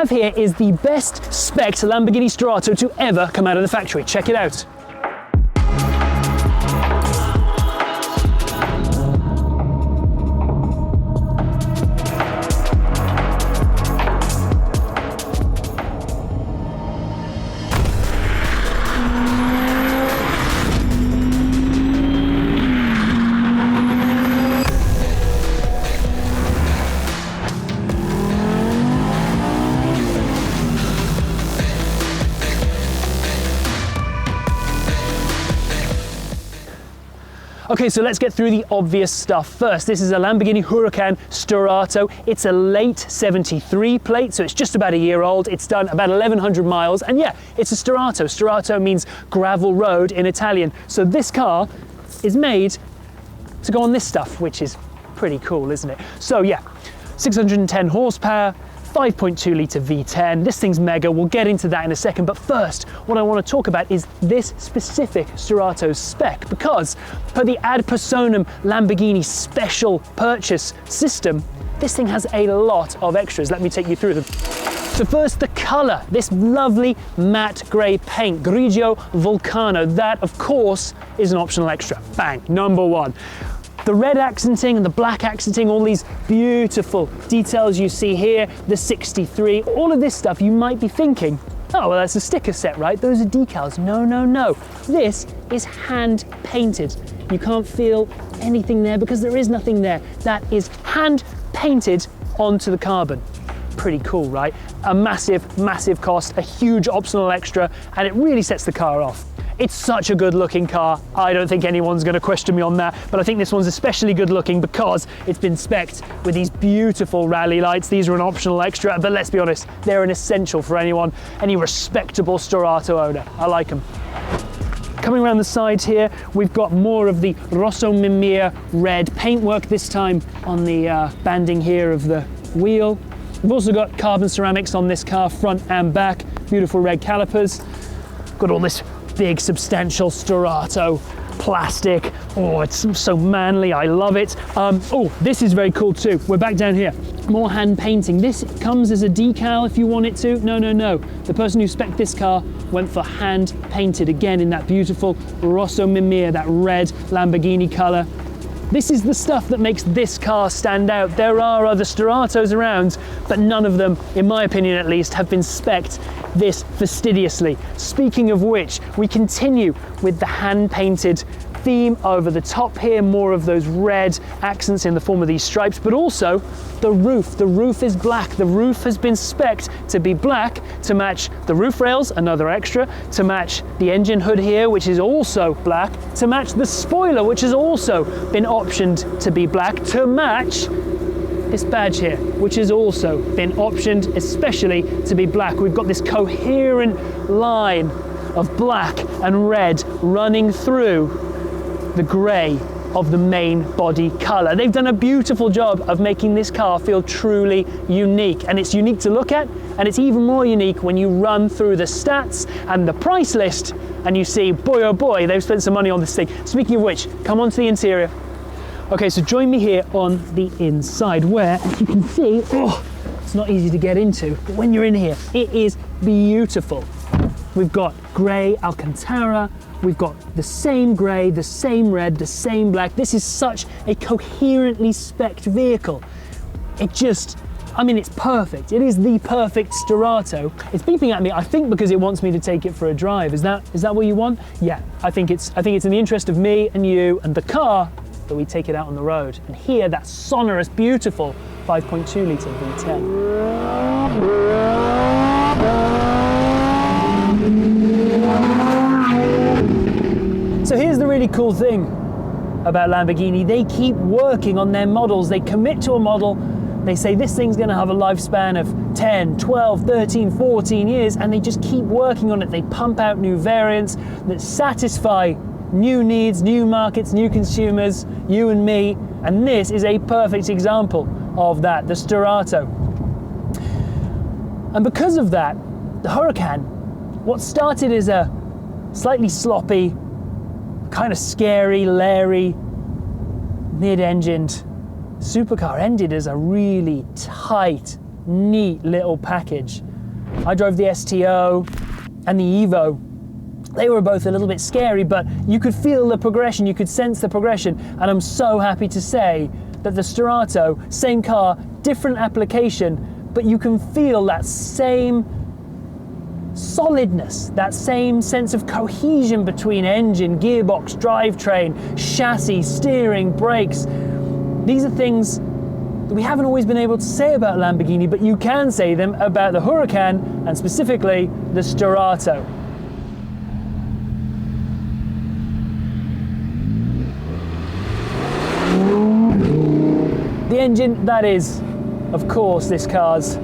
have here is the best spec Lamborghini Sterrato to ever come out of the factory. Check it out. Okay, so let's get through the obvious stuff first. This is a Lamborghini Huracán Sterrato. It's a late 73 plate, so it's just about a year old. It's done about 1,100 miles, and yeah, it's a Sterrato. Sterrato means gravel road in Italian. So this car is made to go on this stuff, which is pretty cool, isn't it? So yeah, 610 horsepower, 5.2 litre V10. This thing's mega. We'll get into that in a second. But first, what I want to talk about is this specific Sterrato's spec, because per the ad personam Lamborghini special purchase system, this thing has a lot of extras. Let me take you through them. So first, the color, this lovely matte gray paint, Grigio Vulcano. That, of course, is an optional extra. Bang, number one. The red accenting and the black accenting, all these beautiful details you see here, the 63, all of this stuff, you might be thinking, oh, well, that's a sticker set, right? Those are decals. No, no, no. This is hand painted. You can't feel anything there because there is nothing there. That is hand painted onto the carbon. Pretty cool, right? A massive, massive cost, a huge optional extra, and it really sets the car off. It's such a good looking car. I don't think anyone's going to question me on that, but I think this one's especially good looking because it's been specced with these beautiful rally lights. These are an optional extra, but let's be honest, they're an essential for any respectable Sterrato owner. I like them. Coming around the sides here, we've got more of the Rosso Mimir red paintwork, this time on the banding here of the wheel. We've also got carbon ceramics on this car, front and back, beautiful red calipers. Got all this big substantial Sterrato plastic. Oh, it's so manly, I love it. Oh, this is very cool too. We're back down here. More hand painting. This comes as a decal if you want it to. No, no, no. The person who spec'd this car went for hand painted, again in that beautiful Rosso Mimir, that red Lamborghini color. This is the stuff that makes this car stand out. There are other Sterratos around, but none of them, in my opinion at least, have been specced this fastidiously. Speaking of which, we continue with the hand-painted theme over the top here, more of those red accents in the form of these stripes, but also the roof. The roof is black. The roof has been specced to be black to match the roof rails, another extra, to match the engine hood here, which is also black, to match the spoiler, which has also been optioned to be black, to match this badge here, which has also been optioned especially to be black. We've got this coherent line of black and red running through the grey of the main body colour. They've done a beautiful job of making this car feel truly unique, and it's unique to look at, and it's even more unique when you run through the stats and the price list and you see, boy oh boy, they've spent some money on this thing. Speaking of which, come on to the interior. Okay, so join me here on the inside where, as you can see, oh, it's not easy to get into, but when you're in here, it is beautiful. We've got grey Alcantara, we've got the same grey, the same red, the same black. This is such a coherently specced vehicle. It just, I mean, it's perfect. It is the perfect Sterrato. It's beeping at me, I think because it wants me to take it for a drive. Is that what you want? Yeah, I think it's in the interest of me and you and the car that we take it out on the road and hear that sonorous, beautiful 5.2 litre V10. So here's the really cool thing about Lamborghini. They keep working on their models. They commit to a model. They say this thing's going to have a lifespan of 10, 12, 13, 14 years, and they just keep working on it. They pump out new variants that satisfy new needs, new markets, new consumers, you and me, and this is a perfect example of that, the Sterrato. And because of that, the Huracán, what started as a slightly sloppy, kind of scary, leery, mid-engined supercar ended as a really tight, neat little package I drove the STO and the Evo. They were both a little bit scary, but you could feel the progression, you could sense the progression, and I'm so happy to say that the Sterrato, same car, different application, but you can feel that same solidness, that same sense of cohesion between engine, gearbox, drivetrain, chassis, steering, brakes. These are things that we haven't always been able to say about Lamborghini, but you can say them about the Huracán and specifically the Sterrato. The engine, that is, of course, this car's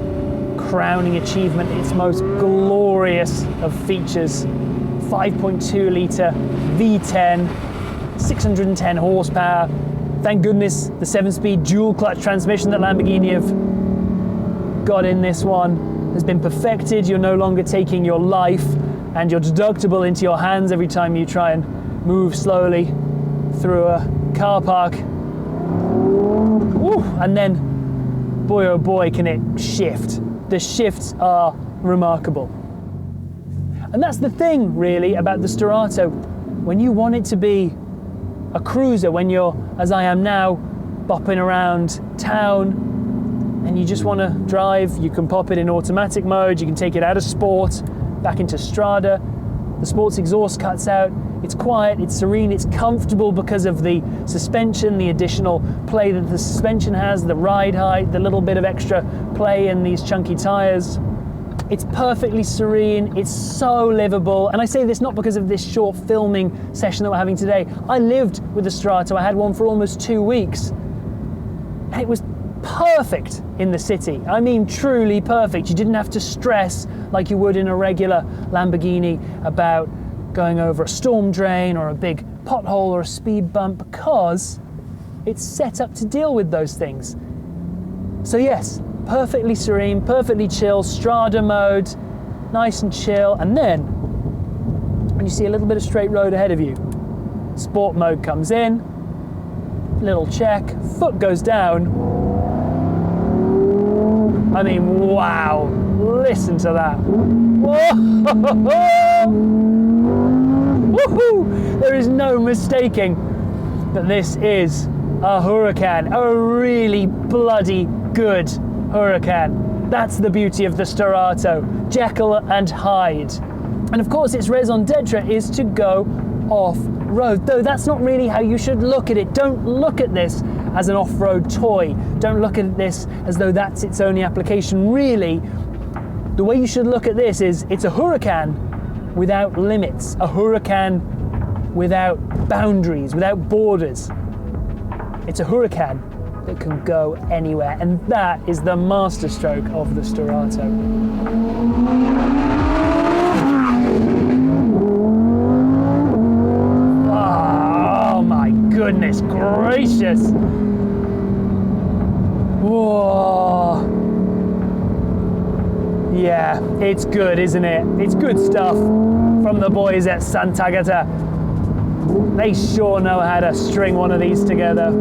crowning achievement, its most glorious of features. 5.2 litre V10, 610 horsepower. Thank goodness the 7-speed dual clutch transmission that Lamborghini have got in this one has been perfected. You're no longer taking your life and your deductible into your hands every time you try and move slowly through a car park. Ooh, and then, boy oh boy, can it shift. The shifts are remarkable. And that's the thing, really, about the Sterrato. When you want it to be a cruiser, when you're, as I am now, bopping around town, and you just want to drive, you can pop it in automatic mode, you can take it out of sport, back into Strada. The sports exhaust cuts out. It's quiet, it's serene, it's comfortable because of the suspension, the additional play that the suspension has, the ride height, the little bit of extra play in these chunky tires. It's perfectly serene, it's so livable. And I say this not because of this short filming session that we're having today. I lived with the Sterrato, I had one for almost 2 weeks. And it was perfect in the city. I mean, truly perfect. You didn't have to stress like you would in a regular Lamborghini about going over a storm drain or a big pothole or a speed bump, because it's set up to deal with those things. So yes, perfectly serene, perfectly chill, Strada mode, nice and chill. And then when you see a little bit of straight road ahead of you, sport mode comes in, little check, foot goes down. I mean, wow, listen to that. Woohoo! There is no mistaking that this is a Huracán, a really bloody good Huracán. That's the beauty of the Sterrato, Jekyll and Hyde. And of course its raison d'etre is to go off-road, though that's not really how you should look at it. Don't look at this as an off-road toy. Don't look at this as though that's its only application. Really, the way you should look at this is it's a Huracán without limits, a Huracán without boundaries, without borders. It's a Huracán that can go anywhere, and that is the masterstroke of the Sterrato. Oh my goodness gracious! Whoa! Yeah, it's good, isn't it? It's good stuff from the boys at Sant'Agata. They sure know how to string one of these together.